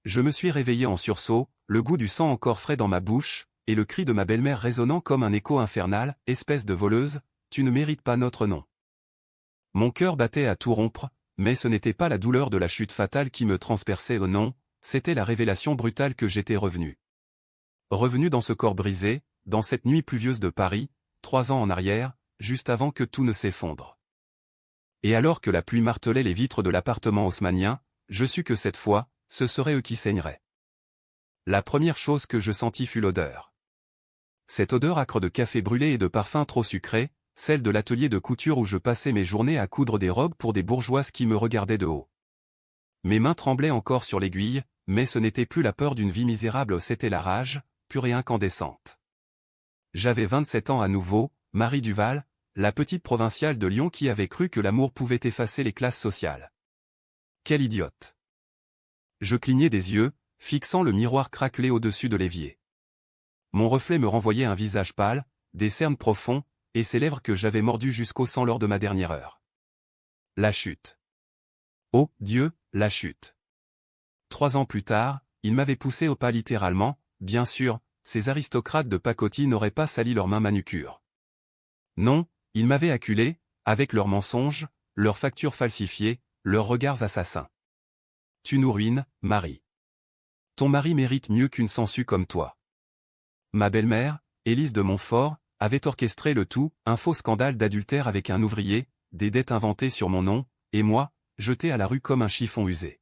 Je me suis réveillé en sursaut, le goût du sang encore frais dans ma bouche, et le cri de ma belle-mère résonnant comme un écho infernal, « Espèce de voleuse, tu ne mérites pas notre nom. » Mon cœur battait à tout rompre, mais ce n'était pas la douleur de la chute fatale qui me transperçait, oh non, c'était la révélation brutale que j'étais revenu. Revenu dans ce corps brisé, dans cette nuit pluvieuse de Paris, 3 ans en arrière, juste avant que tout ne s'effondre. Et alors que la pluie martelait les vitres de l'appartement haussmannien, je sus que cette fois, ce serait eux qui saigneraient. La première chose que je sentis fut l'odeur. Cette odeur âcre de café brûlé et de parfum trop sucré, celle de l'atelier de couture où je passais mes journées à coudre des robes pour des bourgeoises qui me regardaient de haut. Mes mains tremblaient encore sur l'aiguille, mais ce n'était plus la peur d'une vie misérable, c'était la rage, pure et incandescente. J'avais 27 ans à nouveau, Marie Duval, la petite provinciale de Lyon qui avait cru que l'amour pouvait effacer les classes sociales. Quelle idiote! Je clignais des yeux, fixant le miroir craquelé au-dessus de l'évier. Mon reflet me renvoyait un visage pâle, des cernes profonds, et ces lèvres que j'avais mordues jusqu'au sang lors de ma dernière heure. La chute. Oh, Dieu, la chute. 3 ans plus tard, il m'avait poussé au pas littéralement, bien sûr, ces aristocrates de pacotille n'auraient pas sali leurs mains manucures. Non, ils m'avaient acculé, avec leurs mensonges, leurs factures falsifiées, leurs regards assassins. Tu nous ruines, Marie. Ton mari mérite mieux qu'une sangsue comme toi. Ma belle-mère, Élise de Montfort, avait orchestré le tout, un faux scandale d'adultère avec un ouvrier, des dettes inventées sur mon nom, et moi, jeté à la rue comme un chiffon usé.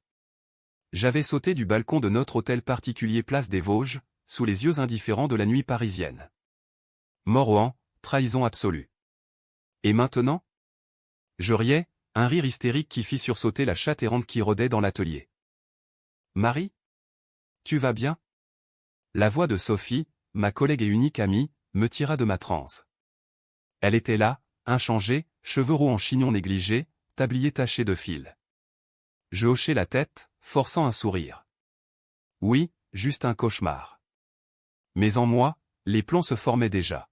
J'avais sauté du balcon de notre hôtel particulier place des Vosges, sous les yeux indifférents de la nuit parisienne. Mort, trahison absolue. Et maintenant? Je riais, un rire hystérique qui fit sursauter la chatte errante qui rôdait dans l'atelier. Marie? Tu vas bien? La voix de Sophie, ma collègue et unique amie, me tira de ma transe. Elle était là, inchangée, cheveux roux en chignon négligé, tablier taché de fil. Je hochai la tête, forçant un sourire. Oui, juste un cauchemar. Mais en moi, les plombs se formaient déjà.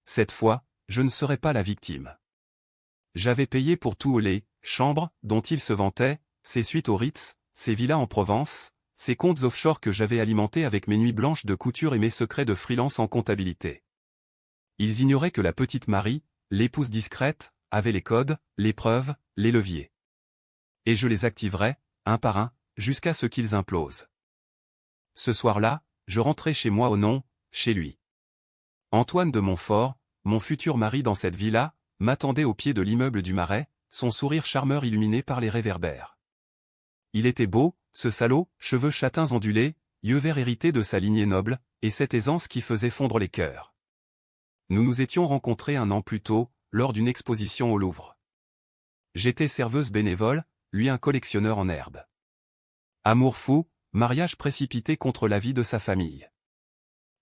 Cette fois, je ne serais pas la victime. J'avais payé pour tout les chambres dont il se vantait, ses suites au Ritz, ses villas en Provence, ses comptes offshore que j'avais alimentés avec mes nuits blanches de couture et mes secrets de freelance en comptabilité. Ils ignoraient que la petite Marie, l'épouse discrète, avait les codes, les preuves, les leviers. Et je les activerais, un par un, jusqu'à ce qu'ils implosent. Ce soir-là, je rentrais chez moi au non, chez lui. Antoine de Montfort, mon futur mari dans cette villa, m'attendait au pied de l'immeuble du Marais, son sourire charmeur illuminé par les réverbères. Il était beau, ce salaud, cheveux châtains ondulés, yeux verts hérités de sa lignée noble, et cette aisance qui faisait fondre les cœurs. Nous nous étions rencontrés 1 an plus tôt, lors d'une exposition au Louvre. J'étais serveuse bénévole, lui un collectionneur en herbe. Amour fou, mariage précipité contre l'avis de sa famille.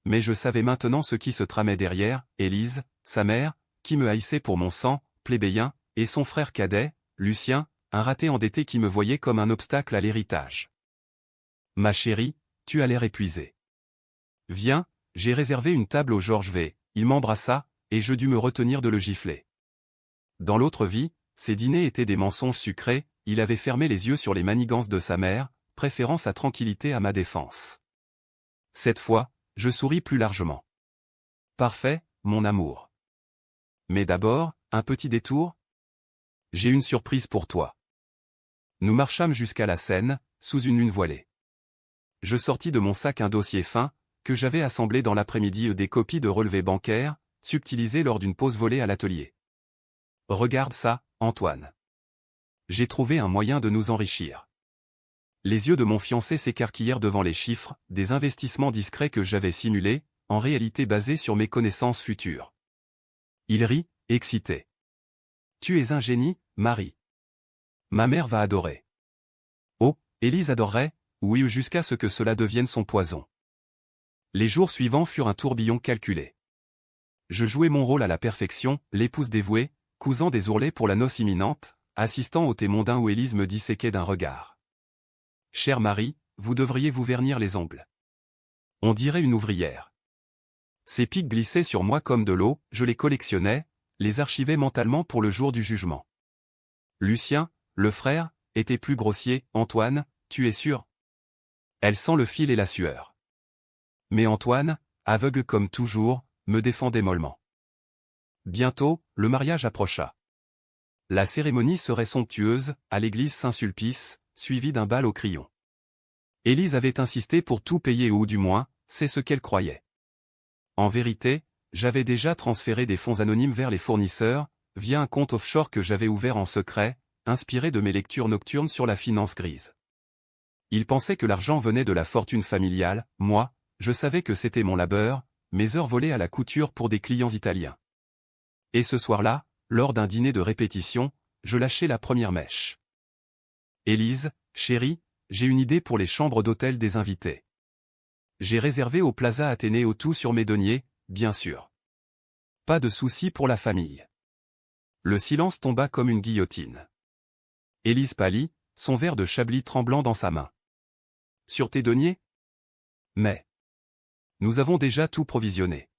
Mais je savais maintenant ce qui se tramait derrière, Élise, sa mère, qui me haïssait pour mon sang, plébéien, et son frère cadet, Lucien, un raté endetté qui me voyait comme un obstacle à l'héritage. Ma chérie, tu as l'air épuisée. Viens, j'ai réservé une table au Georges V, il m'embrassa, et je dus me retenir de le gifler. Dans l'autre vie, ses dîners étaient des mensonges sucrés, il avait fermé les yeux sur les manigances de sa mère, préférant sa tranquillité à ma défense. Cette fois, je souris plus largement. Parfait, mon amour. Mais d'abord, un petit détour? J'ai une surprise pour toi. Nous marchâmes jusqu'à la Seine, sous une lune voilée. Je sortis de mon sac un dossier fin, que j'avais assemblé dans l'après-midi des copies de relevés bancaires, subtilisées lors d'une pause volée à l'atelier. Regarde ça, Antoine. J'ai trouvé un moyen de nous enrichir. Les yeux de mon fiancé s'écarquillèrent devant les chiffres, des investissements discrets que j'avais simulés, en réalité basés sur mes connaissances futures. Il rit, excité. Tu es un génie, Marie. Ma mère va adorer. Oh, Élise adorerait, oui, jusqu'à ce que cela devienne son poison. Les jours suivants furent un tourbillon calculé. Je jouais mon rôle à la perfection, l'épouse dévouée, cousant des ourlets pour la noce imminente, assistant au thé mondain où Élise me disséquait d'un regard. Chère Marie, vous devriez vous vernir les ongles. On dirait une ouvrière. Ces pics glissaient sur moi comme de l'eau, je les collectionnais, les archivais mentalement pour le jour du jugement. Lucien, le frère, était plus grossier. Antoine, tu es sûr? Elle sent le fil et la sueur. Mais Antoine, aveugle comme toujours, me défendait mollement. Bientôt, le mariage approcha. La cérémonie serait somptueuse, à l'église Saint-Sulpice, suivie d'un bal au crayon. Élise avait insisté pour tout payer ou du moins, c'est ce qu'elle croyait. En vérité, j'avais déjà transféré des fonds anonymes vers les fournisseurs, via un compte offshore que j'avais ouvert en secret, inspiré de mes lectures nocturnes sur la finance grise. Ils pensaient que l'argent venait de la fortune familiale, moi, je savais que c'était mon labeur, mes heures volées à la couture pour des clients italiens. Et ce soir-là, lors d'un dîner de répétition, je lâchai la première mèche. Élise, chérie, j'ai une idée pour les chambres d'hôtel des invités. J'ai réservé au Plaza Athénée tout sur mes deniers, bien sûr. Pas de souci pour la famille. Le silence tomba comme une guillotine. Élise pâlit, son verre de chablis tremblant dans sa main. Sur tes deniers? Mais nous avons déjà tout provisionné.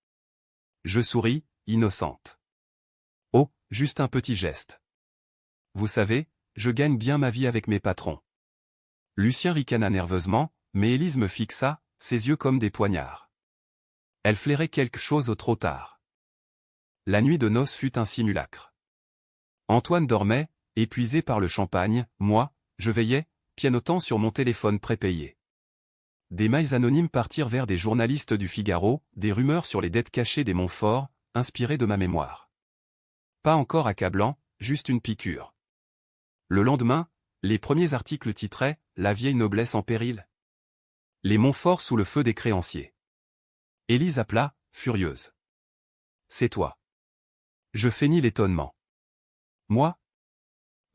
Je souris, innocente. Oh, juste un petit geste. Vous savez, je gagne bien ma vie avec mes patrons. Lucien ricana nerveusement, mais Élise me fixa, ses yeux comme des poignards. Elle flairait quelque chose au trop tard. La nuit de noces fut un simulacre. Antoine dormait, épuisé par le champagne, moi, je veillais, pianotant sur mon téléphone prépayé. Des mails anonymes partirent vers des journalistes du Figaro, des rumeurs sur les dettes cachées des Montfort, inspirées de ma mémoire. Pas encore accablant, juste une piqûre. Le lendemain, les premiers articles titraient « La vieille noblesse en péril ». Les Montfort sous le feu des créanciers. Élise appela, furieuse. « C'est toi. » Je feignis l'étonnement. « Moi ?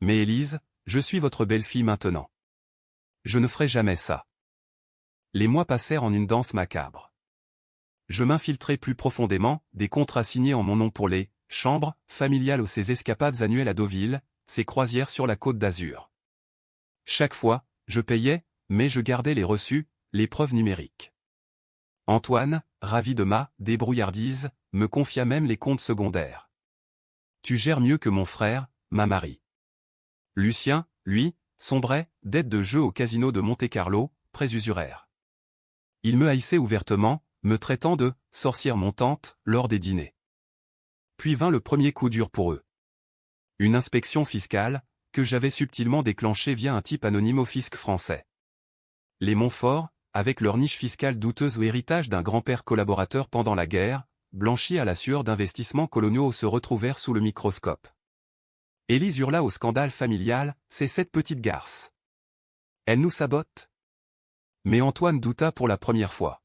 Mais Élise, je suis votre belle-fille maintenant. Je ne ferai jamais ça. » Les mois passèrent en une danse macabre. Je m'infiltrai plus profondément, des contrats signés en mon nom pour les chambres familiales ou ses escapades annuelles à Deauville, ses croisières sur la Côte d'Azur. Chaque fois, je payais, mais je gardais les reçus, les preuves numériques. Antoine, ravi de ma débrouillardise, me confia même les comptes secondaires. Tu gères mieux que mon frère, ma Marie. Lucien, lui, sombrait, dette de jeu au casino de Monte-Carlo, présusuraire. Il me haïssait ouvertement, me traitant de « sorcière montante » lors des dîners. Puis vint le premier coup dur pour eux. Une inspection fiscale, que j'avais subtilement déclenchée via un type anonyme au fisc français. Les Montfort, avec leur niche fiscale douteuse ou héritage d'un grand-père collaborateur pendant la guerre, blanchi à la sueur d'investissements coloniaux se retrouvèrent sous le microscope. Élise hurla au scandale familial, c'est cette petite garce. Elle nous sabote. Mais Antoine douta pour la première fois.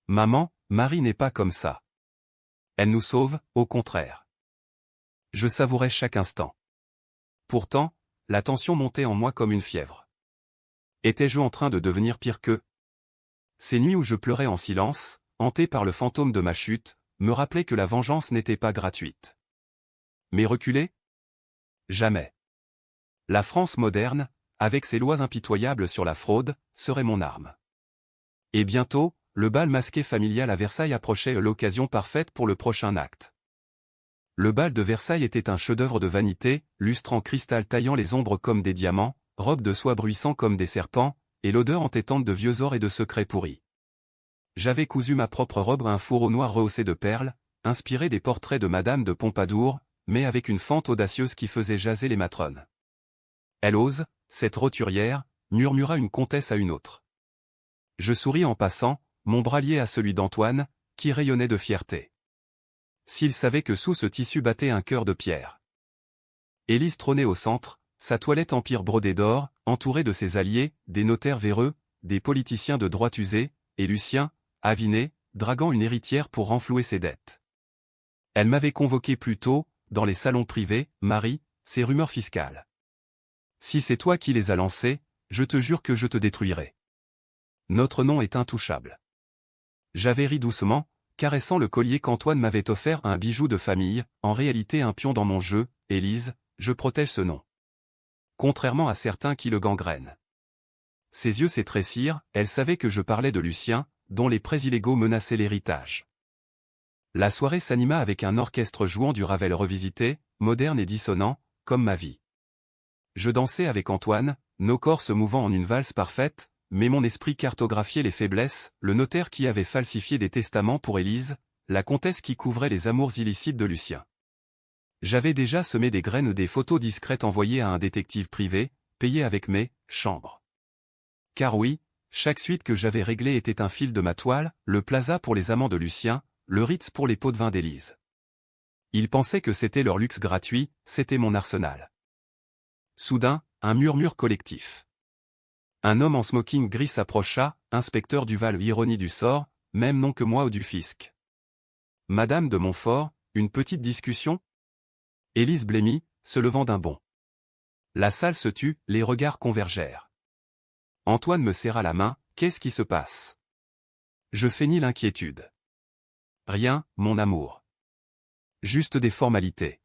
Maman, Marie n'est pas comme ça. Elle nous sauve, au contraire. Je savourais chaque instant. Pourtant, la tension montait en moi comme une fièvre. Étais-je en train de devenir pire qu'eux? Ces nuits où je pleurais en silence, hanté par le fantôme de ma chute, me rappelaient que la vengeance n'était pas gratuite. Mais reculer? Jamais. La France moderne, avec ses lois impitoyables sur la fraude, serait mon arme. Et bientôt, le bal masqué familial à Versailles approchait, l'occasion parfaite pour le prochain acte. Le bal de Versailles était un chef-d'œuvre de vanité, lustre en cristal taillant les ombres comme des diamants, robe de soie bruissant comme des serpents, et l'odeur entêtante de vieux or et de secrets pourris. J'avais cousu ma propre robe à un fourreau noir rehaussé de perles, inspiré des portraits de Madame de Pompadour, mais avec une fente audacieuse qui faisait jaser les matrones. Elle ose, cette roturière, murmura une comtesse à une autre. Je souris en passant, mon bras lié à celui d'Antoine, qui rayonnait de fierté. S'il savait que sous ce tissu battait un cœur de pierre. Élise trônait au centre, sa toilette empire brodée d'or, entourée de ses alliés, des notaires véreux, des politiciens de droite usée, et Lucien, aviné, draguant une héritière pour renflouer ses dettes. Elle m'avait convoqué plus tôt, dans les salons privés, Marie, ces rumeurs fiscales. Si c'est toi qui les as lancées, je te jure que je te détruirai. Notre nom est intouchable. J'avais ri doucement, caressant le collier qu'Antoine m'avait offert, un bijou de famille, en réalité un pion dans mon jeu. Élise, je protège ce nom. Contrairement à certains qui le gangrènent. Ses yeux s'étrécirent, elle savait que je parlais de Lucien, dont les prêts illégaux menaçaient l'héritage. La soirée s'anima avec un orchestre jouant du Ravel revisité, moderne et dissonant, comme ma vie. Je dansais avec Antoine, nos corps se mouvant en une valse parfaite, mais mon esprit cartographiait les faiblesses, le notaire qui avait falsifié des testaments pour Élise, la comtesse qui couvrait les amours illicites de Lucien. J'avais déjà semé des graines des photos discrètes envoyées à un détective privé, payé avec mes chambres. Car oui, chaque suite que j'avais réglée était un fil de ma toile, le Plaza pour les amants de Lucien, le Ritz pour les pots de vin d'Élise. Ils pensaient que c'était leur luxe gratuit, c'était mon arsenal. Soudain, un murmure collectif. Un homme en smoking gris s'approcha, inspecteur Duval, ironie du sort, même nom que moi ou du fisc. Madame de Montfort, une petite discussion? Élise blêmit, se levant d'un bond. La salle se tut, les regards convergèrent. Antoine me serra la main, qu'est-ce qui se passe? Je feignis l'inquiétude. Rien, mon amour. Juste des formalités.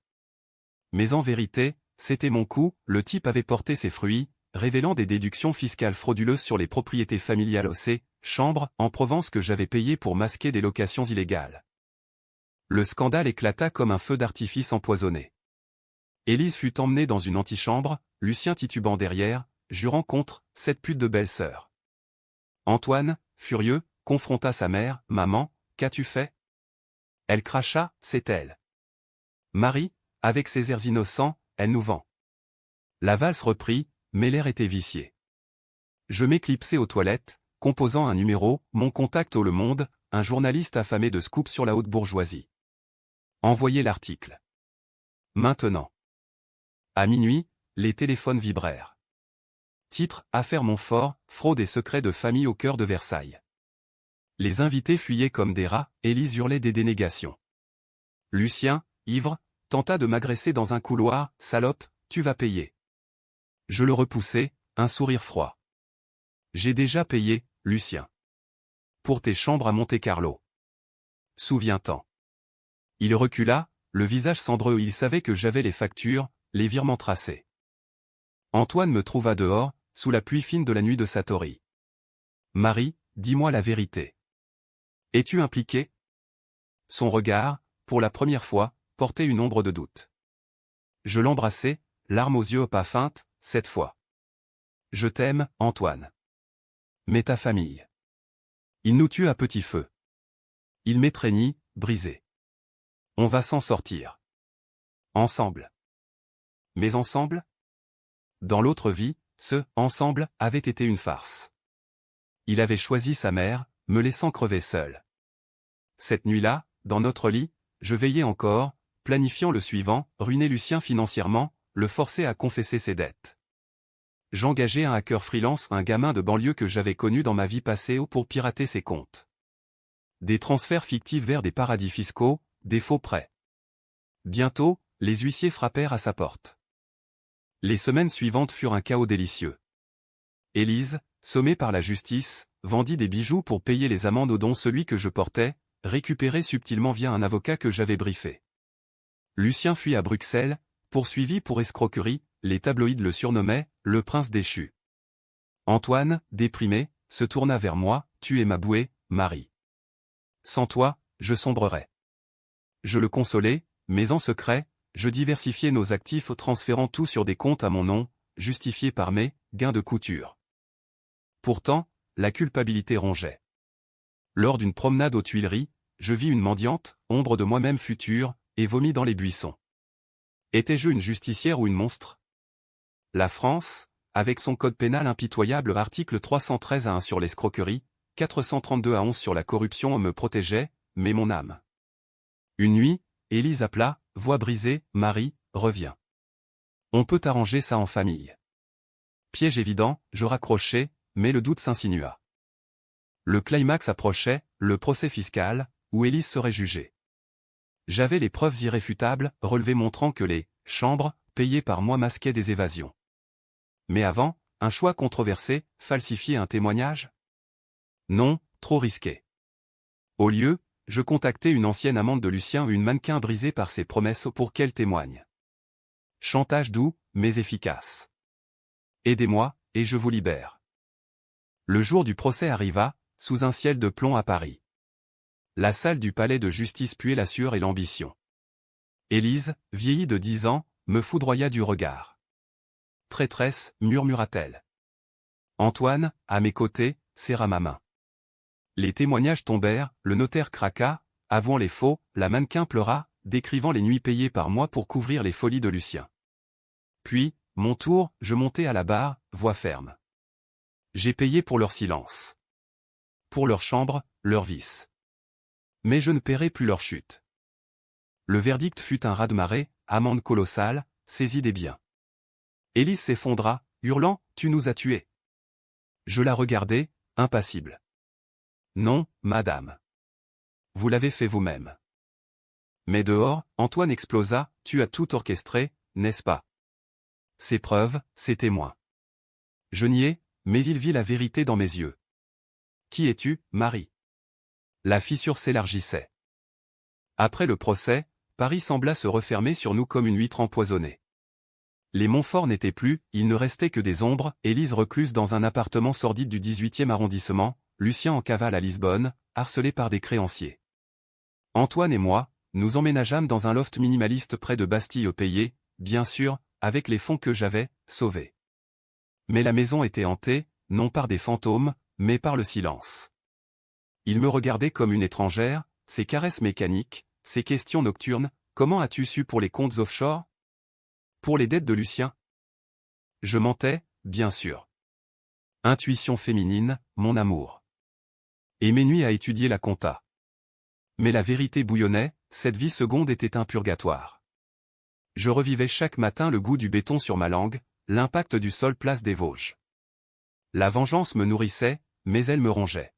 Mais en vérité, c'était mon coup, le type avait porté ses fruits, révélant des déductions fiscales frauduleuses sur les propriétés familiales OC, chambres, en Provence que j'avais payées pour masquer des locations illégales. Le scandale éclata comme un feu d'artifice empoisonné. Élise fut emmenée dans une antichambre, Lucien titubant derrière, jurant contre cette pute de belle-sœur. Antoine, furieux, confronta sa mère, « Maman, qu'as-tu fait ?» Elle cracha, « C'est elle. » Marie, avec ses airs innocents, elle nous vend. La valse reprit, mais l'air était vicié. Je m'éclipsai aux toilettes, composant un numéro, mon contact au Le Monde, un journaliste affamé de scoop sur la haute bourgeoisie. Envoyez l'article. Maintenant. À minuit, les téléphones vibrèrent. Titre, Affaire Montfort, fraude et secrets de famille au cœur de Versailles. Les invités fuyaient comme des rats, Élise hurlait des dénégations. Lucien, ivre, tenta de m'agresser dans un couloir, « Salope, tu vas payer. » Je le repoussai, un sourire froid. J'ai déjà payé, Lucien. Pour tes chambres à Monte-Carlo. Souviens-t'en. Il recula, le visage cendreux, il savait que j'avais les factures, les virements tracés. Antoine me trouva dehors, sous la pluie fine de la nuit de Satori. Marie, dis-moi la vérité. Es-tu impliquée? Son regard, pour la première fois, portait une ombre de doute. Je l'embrassai, larmes aux yeux, pas feinte, cette fois. Je t'aime, Antoine. Mais ta famille. Il nous tue à petit feu. Il m'étreignit, brisé. On va s'en sortir. Ensemble. Mais ensemble? Dans l'autre vie, ce « ensemble » avait été une farce. Il avait choisi sa mère, me laissant crever seul. Cette nuit-là, dans notre lit, je veillais encore, planifiant le suivant, ruiner Lucien financièrement, le forcer à confesser ses dettes. J'engageais un hacker freelance, un gamin de banlieue que j'avais connu dans ma vie passée pour pirater ses comptes. Des transferts fictifs vers des paradis fiscaux, des faux prêts. Bientôt, les huissiers frappèrent à sa porte. Les semaines suivantes furent un chaos délicieux. Élise, sommée par la justice, vendit des bijoux pour payer les amendes dont celui que je portais, récupéré subtilement via un avocat que j'avais briefé. Lucien fuit à Bruxelles, poursuivi pour escroquerie, les tabloïds le surnommaient « le prince déchu ». Antoine, déprimé, se tourna vers moi, « Tu es ma bouée, Marie. Sans toi, je sombrerais. » Je le consolai, mais en secret, je diversifiais nos actifs transférant tout sur des comptes à mon nom, justifiés par mes gains de couture. Pourtant, la culpabilité rongeait. Lors d'une promenade aux Tuileries, je vis une mendiante, ombre de moi-même future, et vomis dans les buissons. Étais-je une justicière ou une monstre? La France, avec son code pénal impitoyable, article 313 à 1 sur l'escroquerie, 432 à 11 sur la corruption, me protégeait, mais mon âme. Une nuit, Élise appela, voix brisée, « Marie, reviens. On peut arranger ça en famille. » Piège évident, je raccrochai, mais le doute s'insinua. Le climax approchait, le procès fiscal, où Élise serait jugée. J'avais les preuves irréfutables, relevées montrant que les chambres, payées par moi, masquaient des évasions. Mais avant, un choix controversé, falsifier un témoignage? Non, trop risqué. Au lieu, je contactai une ancienne amante de Lucien, une mannequin brisée par ses promesses pour qu'elle témoigne. Chantage doux, mais efficace. Aidez-moi, et je vous libère. Le jour du procès arriva, sous un ciel de plomb à Paris. La salle du palais de justice puait la sueur et l'ambition. Élise, vieillie de 10 ans, me foudroya du regard. Traîtresse, murmura-t-elle. Antoine, à mes côtés, serra ma main. Les témoignages tombèrent, le notaire craqua, avouant les faux, la mannequin pleura, décrivant les nuits payées par moi pour couvrir les folies de Lucien. Puis, mon tour, je montai à la barre, voix ferme. J'ai payé pour leur silence. Pour leur chambre, leur vice. Mais je ne paierai plus leur chute. Le verdict fut un raz-de-marée, amende colossale, saisie des biens. Élise s'effondra, hurlant « Tu nous as tués !» Je la regardai, impassible. « Non, madame. Vous l'avez fait vous-même. » Mais dehors, Antoine explosa « Tu as tout orchestré, n'est-ce pas ?» Ses preuves, ses témoins. Je niai, mais il vit la vérité dans mes yeux. « Qui es-tu, Marie ?» La fissure s'élargissait. Après le procès, Paris sembla se refermer sur nous comme une huître empoisonnée. Les Montfort n'étaient plus, il ne restait que des ombres, Élise recluse dans un appartement sordide du 18e arrondissement, Lucien en cavale à Lisbonne, harcelé par des créanciers. Antoine et moi, nous emménageâmes dans un loft minimaliste près de Bastille payé, bien sûr, avec les fonds que j'avais sauvés. Mais la maison était hantée, non par des fantômes, mais par le silence. Il me regardait comme une étrangère, ses caresses mécaniques, ses questions nocturnes, comment as-tu su pour les comptes offshore ? Pour les dettes de Lucien ? Je mentais, bien sûr. Intuition féminine, mon amour. Et mes nuits à étudier la compta. Mais la vérité bouillonnait, cette vie seconde était un purgatoire. Je revivais chaque matin le goût du béton sur ma langue, l'impact du sol place des Vosges. La vengeance me nourrissait, mais elle me rongeait.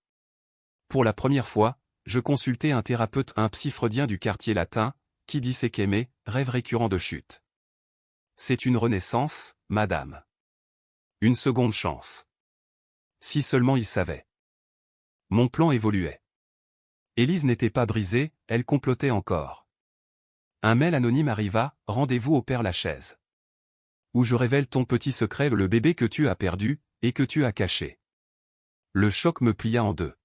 Pour la première fois, je consultai un thérapeute, un psy freudien du quartier latin, qui disait qu'aimer, rêve récurrent de chute. C'est une renaissance, madame. Une seconde chance. Si seulement il savait. Mon plan évoluait. Élise n'était pas brisée, elle complotait encore. Un mail anonyme arriva, rendez-vous au Père Lachaise. Où je révèle ton petit secret, le bébé que tu as perdu, et que tu as caché. Le choc me plia en deux.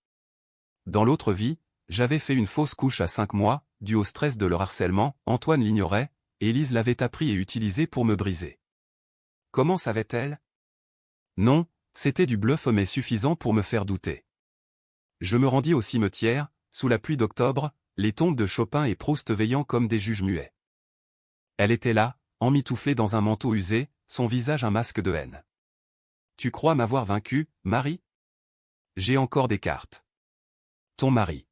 Dans l'autre vie, j'avais fait une fausse couche à 5 mois, dû au stress de leur harcèlement, Antoine l'ignorait, Élise l'avait appris et utilisé pour me briser. Comment savait-elle ? Non, c'était du bluff mais suffisant pour me faire douter. Je me rendis au cimetière, sous la pluie d'octobre, les tombes de Chopin et Proust veillant comme des juges muets. Elle était là, emmitouflée dans un manteau usé, son visage un masque de haine. Tu crois m'avoir vaincu, Marie ? J'ai encore des cartes. Ton mari.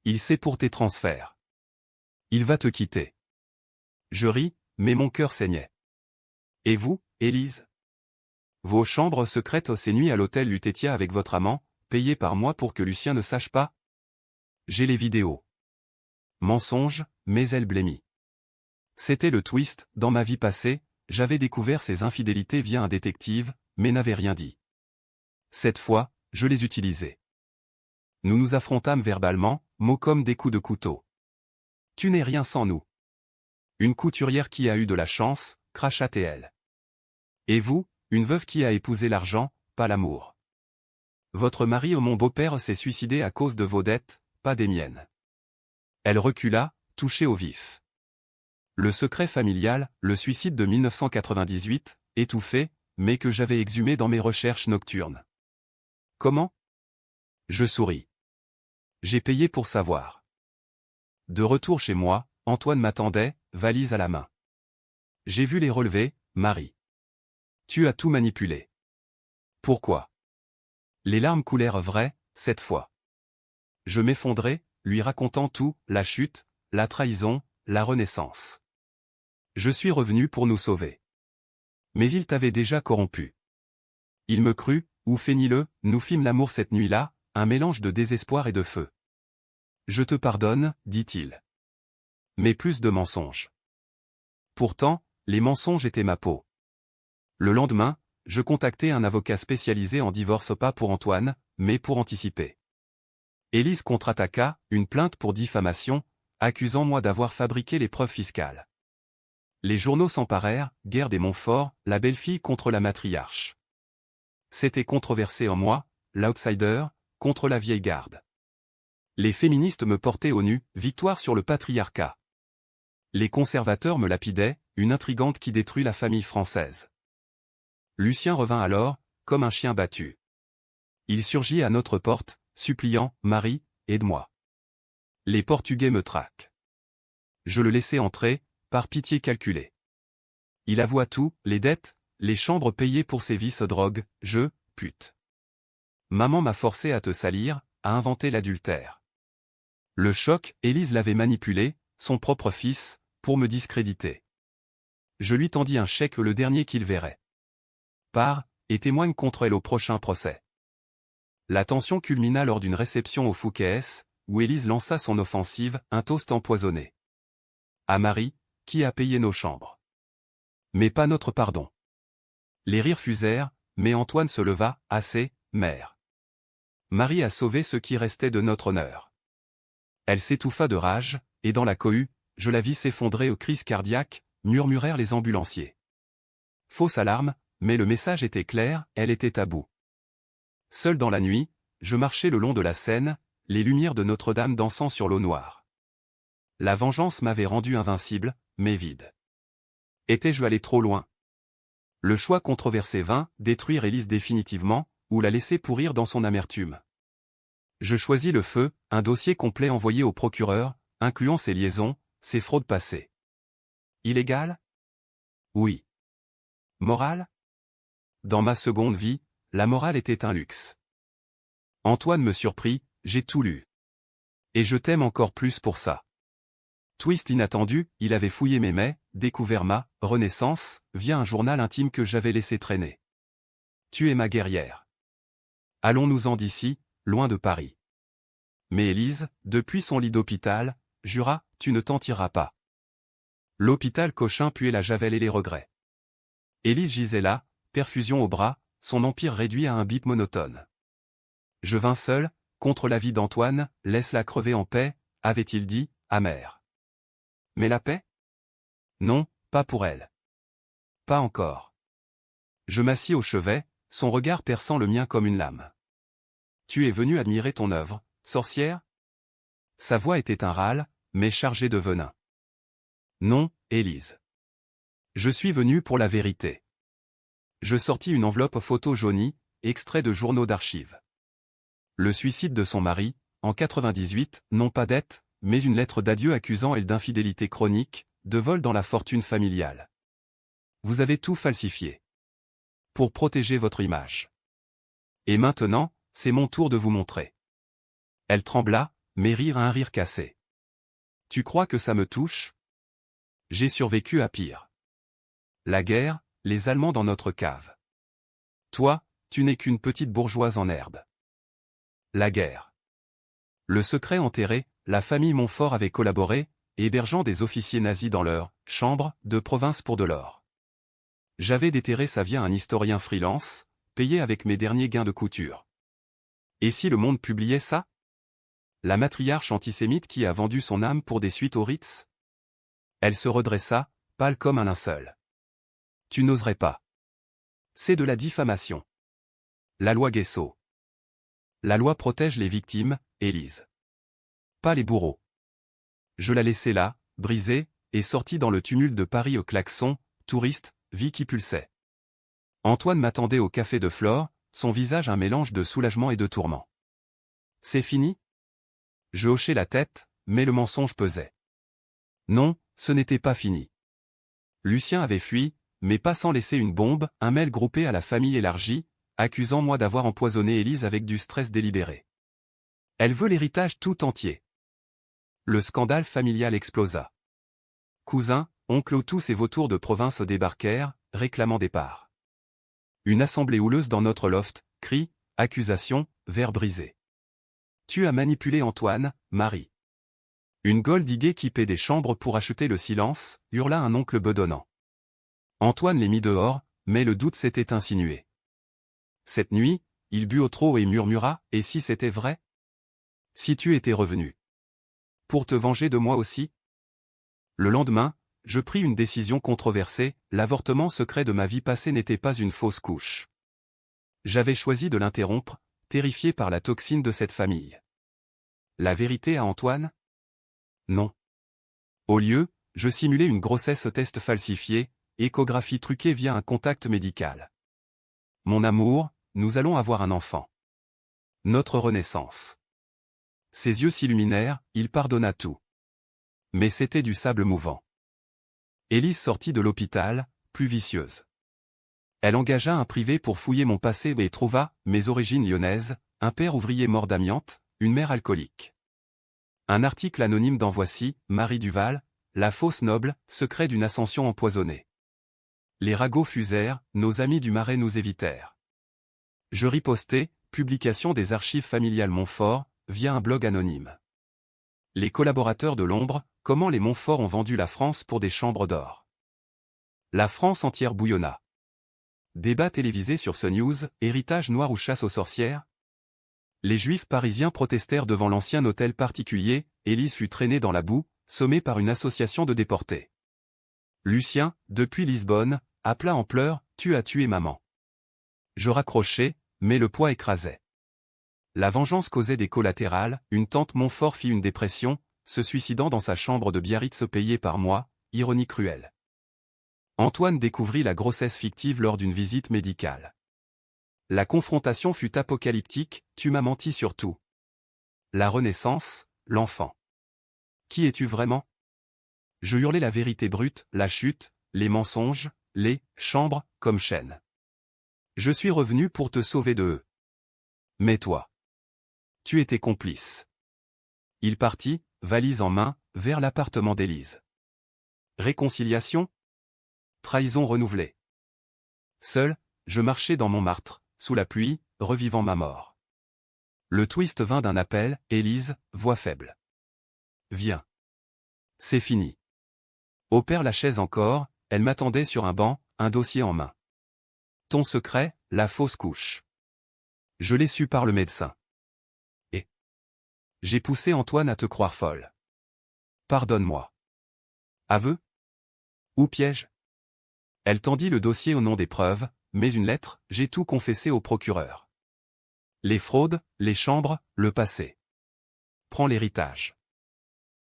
Il sait pour tes transferts. Il va te quitter. Je ris, mais mon cœur saignait. Et vous, Élise ? Vos chambres secrètes ces nuits à l'hôtel Lutetia avec votre amant, payées par moi pour que Lucien ne sache pas ? J'ai les vidéos. Mensonge, mais elle blêmit. C'était le twist, dans ma vie passée, j'avais découvert ses infidélités via un détective, mais n'avais rien dit. Cette fois, je les utilisais. Nous nous affrontâmes verbalement, mots comme des coups de couteau. Tu n'es rien sans nous. Une couturière qui a eu de la chance, cracha-t-elle. Et vous, une veuve qui a épousé l'argent, pas l'amour. Votre mari ou mon beau-père s'est suicidé à cause de vos dettes, pas des miennes. Elle recula, touchée au vif. Le secret familial, le suicide de 1998, étouffé, mais que j'avais exhumé dans mes recherches nocturnes. Comment ? Je souris. J'ai payé pour savoir. De retour chez moi, Antoine m'attendait, valise à la main. J'ai vu les relevés, Marie. Tu as tout manipulé. Pourquoi ? Les larmes coulèrent vraies, cette fois. Je m'effondrai, lui racontant tout, la chute, la trahison, la renaissance. Je suis revenu pour nous sauver. Mais il t'avait déjà corrompu. Il me crut, ou feignit-le, nous fîmes l'amour cette nuit-là, un mélange de désespoir et de feu. Je te pardonne, dit-il. Mais plus de mensonges. Pourtant, les mensonges étaient ma peau. Le lendemain, je contactai un avocat spécialisé en divorce pas pour Antoine, mais pour anticiper. Élise contre-attaqua, une plainte pour diffamation, accusant moi d'avoir fabriqué les preuves fiscales. Les journaux s'emparèrent, guerre des Montfort, la belle-fille contre la matriarche. C'était controversé en moi, l'outsider, contre la vieille garde. Les féministes me portaient au nu, victoire sur le patriarcat. Les conservateurs me lapidaient, une intrigante qui détruit la famille française. Lucien revint alors, comme un chien battu. Il surgit à notre porte, suppliant, « Marie, aide-moi. Les Portugais me traquent. » Je le laissai entrer, par pitié calculée. Il avoua tout, les dettes, les chambres payées pour ses vices-drogues, pute. Maman m'a forcé à te salir, à inventer l'adultère. Le choc, Élise l'avait manipulé, son propre fils, pour me discréditer. Je lui tendis un chèque le dernier qu'il verrait. Pars, et témoigne contre elle au prochain procès. La tension culmina lors d'une réception au Fouquet's, où Élise lança son offensive, un toast empoisonné. À Marie, qui a payé nos chambres. Mais pas notre pardon. Les rires fusèrent, mais Antoine se leva, assez, mère. Marie a sauvé ce qui restait de notre honneur. Elle s'étouffa de rage, et dans la cohue, je la vis s'effondrer aux crises cardiaques, murmurèrent les ambulanciers. Fausse alarme, mais le message était clair, elle était à bout. Seul dans la nuit, je marchais le long de la Seine, les lumières de Notre-Dame dansant sur l'eau noire. La vengeance m'avait rendu invincible, mais vide. Étais-je allé trop loin? Le choix controversé vint, détruire Élise définitivement, ou la laisser pourrir dans son amertume. Je choisis le feu, un dossier complet envoyé au procureur, incluant ses liaisons, ses fraudes passées. Illégal? Oui. Morale? Dans ma seconde vie, la morale était un luxe. Antoine me surprit, j'ai tout lu. Et je t'aime encore plus pour ça. Twist inattendu, il avait fouillé mes mails, découvert ma « renaissance » via un journal intime que j'avais laissé traîner. Tu es ma guerrière. Allons-nous-en d'ici, loin de Paris. Mais Élise, depuis son lit d'hôpital, jura, tu ne t'en tireras pas. L'hôpital Cochin puait la javel et les regrets. Élise gisait là, perfusion au bras, son empire réduit à un bip monotone. Je vins seul, contre l'avis d'Antoine, laisse-la crever en paix, avait-il dit, amer. Mais la paix? Non, pas pour elle. Pas encore. Je m'assis au chevet, son regard perçant le mien comme une lame. Tu es venu admirer ton œuvre, sorcière? Sa voix était un râle, mais chargé de venin. Non, Élise. Je suis venu pour la vérité. Je sortis une enveloppe photo jaunie, extrait de journaux d'archives. Le suicide de son mari, en 98, non pas dette, mais une lettre d'adieu accusant elle d'infidélité chronique, de vol dans la fortune familiale. Vous avez tout falsifié. Pour protéger votre image. Et maintenant, c'est mon tour de vous montrer. Elle trembla, mais rire à un rire cassé. Tu crois que ça me touche? J'ai survécu à pire. La guerre, les Allemands dans notre cave. Toi, tu n'es qu'une petite bourgeoise en herbe. La guerre. Le secret enterré, la famille Montfort avait collaboré, hébergeant des officiers nazis dans leur « chambre » de province pour de l'or. J'avais déterré ça via un historien freelance, payé avec mes derniers gains de couture. Et si le Monde publiait ça? La matriarche antisémite qui a vendu son âme pour des suites au Ritz? Elle se redressa, pâle comme un linceul. Tu n'oserais pas. C'est de la diffamation. La loi Guesso. La loi protège les victimes, Élise. Pas les bourreaux. Je la laissai là, brisée, et sortis dans le tumulte de Paris au klaxon, touriste, vie qui pulsait. Antoine m'attendait au café de Flore, son visage un mélange de soulagement et de tourment. C'est fini? Je hochai la tête, mais le mensonge pesait. Non, ce n'était pas fini. Lucien avait fui, mais pas sans laisser une bombe, un mail groupé à la famille élargie, accusant moi d'avoir empoisonné Élise avec du stress délibéré. Elle veut l'héritage tout entier. Le scandale familial explosa. Cousins, oncles, tous ces vautours de province débarquèrent, réclamant des parts. Une assemblée houleuse dans notre loft, cris, accusations, verres brisés. Tu as manipulé Antoine, Marie. Une goldiguée qui paie des chambres pour acheter le silence, hurla un oncle bedonnant. Antoine les mit dehors, mais le doute s'était insinué. Cette nuit, il but au trot et murmura, et si c'était vrai? Si tu étais revenu. Pour te venger de moi aussi? Le lendemain, je pris une décision controversée, l'avortement secret de ma vie passée n'était pas une fausse couche. J'avais choisi de l'interrompre, terrifié par la toxine de cette famille. La vérité à Antoine? Non. Au lieu, je simulais une grossesse test falsifiée, échographie truquée via un contact médical. Mon amour, nous allons avoir un enfant. Notre renaissance. Ses yeux s'illuminèrent, il pardonna tout. Mais c'était du sable mouvant. Élise sortit de l'hôpital, plus vicieuse. Elle engagea un privé pour fouiller mon passé et trouva, mes origines lyonnaises, un père ouvrier mort d'amiante, une mère alcoolique. Un article anonyme dans Voici, Marie Duval, la fausse noble, secret d'une ascension empoisonnée. Les ragots fusèrent, nos amis du Marais nous évitèrent. Je ripostai, publication des archives familiales Montfort, via un blog anonyme. Les collaborateurs de l'ombre, comment les Montfort ont vendu la France pour des chambres d'or. La France entière bouillonna. Débat télévisé sur CNews, héritage noir ou chasse aux sorcières? Les Juifs parisiens protestèrent devant l'ancien hôtel particulier, Élise fut traînée dans la boue, sommée par une association de déportés. Lucien, depuis Lisbonne, appela en pleurs, « Tu as tué maman ». Je raccrochai, mais le poids écrasait. La vengeance causait des collatérales, une tante Montfort fit une dépression, se suicidant dans sa chambre de Biarritz payée par moi, ironie cruelle. Antoine découvrit la grossesse fictive lors d'une visite médicale. La confrontation fut apocalyptique, tu m'as menti sur tout. La renaissance, l'enfant. Qui es-tu vraiment? Je hurlai la vérité brute, la chute, les mensonges, les chambres, comme chaîne. Je suis revenu pour te sauver de eux. Mais toi. Tu étais complice. Il partit, valise en main, vers l'appartement d'Élise. Réconciliation? Trahison renouvelée. Seul, je marchais dans Montmartre, sous la pluie, revivant ma mort. Le twist vint d'un appel, Élise, voix faible. Viens. C'est fini. Opère la chaise encore, elle m'attendait sur un banc, un dossier en main. Ton secret, la fausse couche. Je l'ai su par le médecin. Et j'ai poussé Antoine à te croire folle. Pardonne-moi. Aveu? Ou piège? Elle tendit le dossier au nom des preuves, mais une lettre, j'ai tout confessé au procureur. Les fraudes, les chambres, le passé. Prends l'héritage.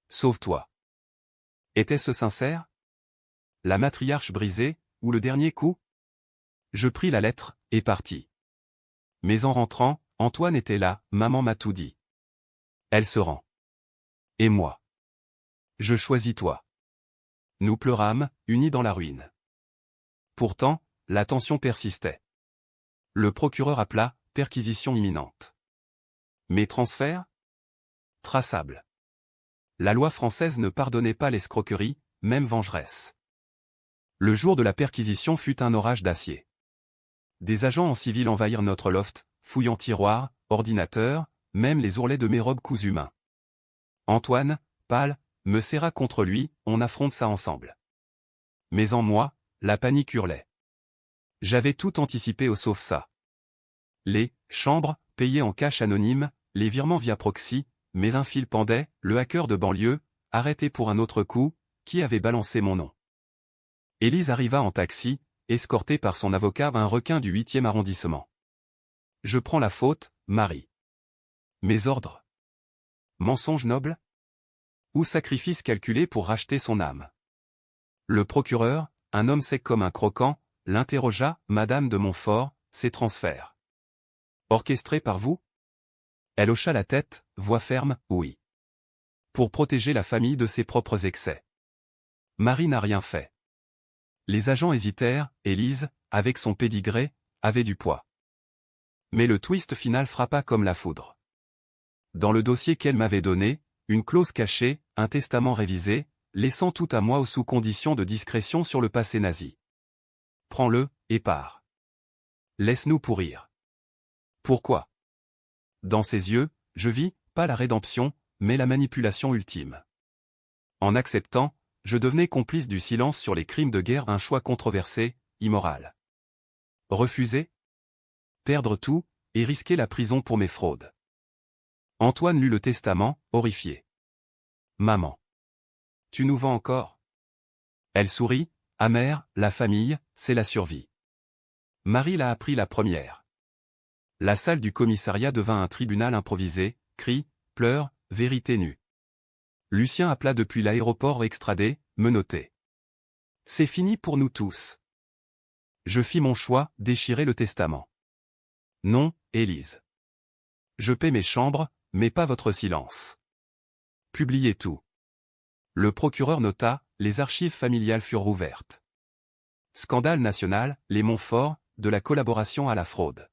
Sauve-toi. Était-ce sincère? La matriarche brisée, ou le dernier coup? Je pris la lettre, et partis. Mais en rentrant, Antoine était là, maman m'a tout dit. Elle se rend. Et moi? Je choisis toi. Nous pleurâmes, unis dans la ruine. Pourtant, la tension persistait. Le procureur appela, perquisition imminente. Mes transferts? Traçables. La loi française ne pardonnait pas l'escroquerie, même vengeresse. Le jour de la perquisition fut un orage d'acier. Des agents en civil envahirent notre loft, fouillant tiroirs, ordinateurs, même les ourlets de mes robes cousues main. Antoine, pâle, me serra contre lui, on affronte ça ensemble. Mais en moi, la panique hurlait. J'avais tout anticipé au sauf ça. Les chambres, payées en cash anonyme, les virements via proxy, mais un fil pendait, le hacker de banlieue, arrêté pour un autre coup, qui avait balancé mon nom. Élise arriva en taxi, escortée par son avocat un requin du 8e arrondissement. Je prends la faute, Marie. Mes ordres? Mensonge noble? Ou sacrifice calculé pour racheter son âme? Le procureur, un homme sec comme un croquant, l'interrogea, Madame de Montfort, ces transferts. Orchestrés par vous? Elle hocha la tête, voix ferme, oui. Pour protéger la famille de ses propres excès. Marie n'a rien fait. Les agents hésitèrent, Élise, avec son pédigré, avait du poids. Mais le twist final frappa comme la foudre. Dans le dossier qu'elle m'avait donné, une clause cachée, un testament révisé, laissant tout à moi ou sous condition de discrétion sur le passé nazi. Prends-le, et pars. Laisse-nous pourrir. Pourquoi? Dans ses yeux, je vis, pas la rédemption, mais la manipulation ultime. En acceptant, je devenais complice du silence sur les crimes de guerre, un choix controversé, immoral. Refuser? Perdre tout, et risquer la prison pour mes fraudes. Antoine lut le testament, horrifié. Maman. Tu nous vends encore? Elle sourit, amère, la famille, c'est la survie. Marie l'a appris la première. La salle du commissariat devint un tribunal improvisé, cris, pleurs, vérité nue. Lucien appela depuis l'aéroport extradé, menotté. C'est fini pour nous tous. Je fis mon choix, déchirer le testament. Non, Élise. Je paie mes chambres, mais pas votre silence. Publiez tout. Le procureur nota, les archives familiales furent rouvertes. Scandale national, les Montfort, de la collaboration à la fraude.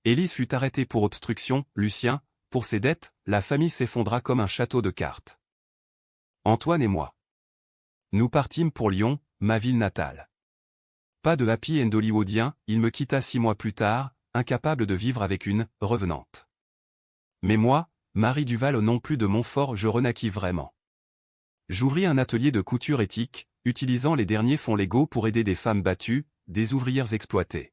Élise fut arrêtée pour obstruction, Lucien, pour ses dettes, la famille s'effondra comme un château de cartes. Antoine et moi. Nous partîmes pour Lyon, ma ville natale. Pas de happy end hollywoodien, il me quitta 6 mois plus tard, incapable de vivre avec une revenante. Mais moi, Marie Duval non plus de Montfort, je renaquis vraiment. J'ouvris un atelier de couture éthique, utilisant les derniers fonds légaux pour aider des femmes battues, des ouvrières exploitées.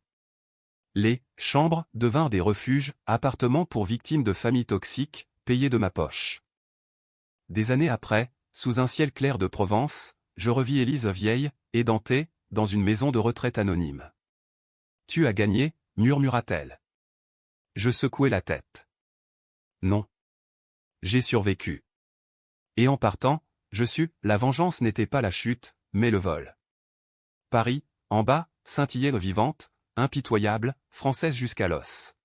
Les chambres devinrent des refuges, appartements pour victimes de familles toxiques, payés de ma poche. Des années après, sous un ciel clair de Provence, je revis Élise vieille, édentée, dans une maison de retraite anonyme. « Tu as gagné » murmura-t-elle. Je secouai la tête. Non. J'ai survécu. Et en partant, je sus, la vengeance n'était pas la chute, mais le vol. Paris, en bas, scintillait vivante, impitoyable, française jusqu'à l'os.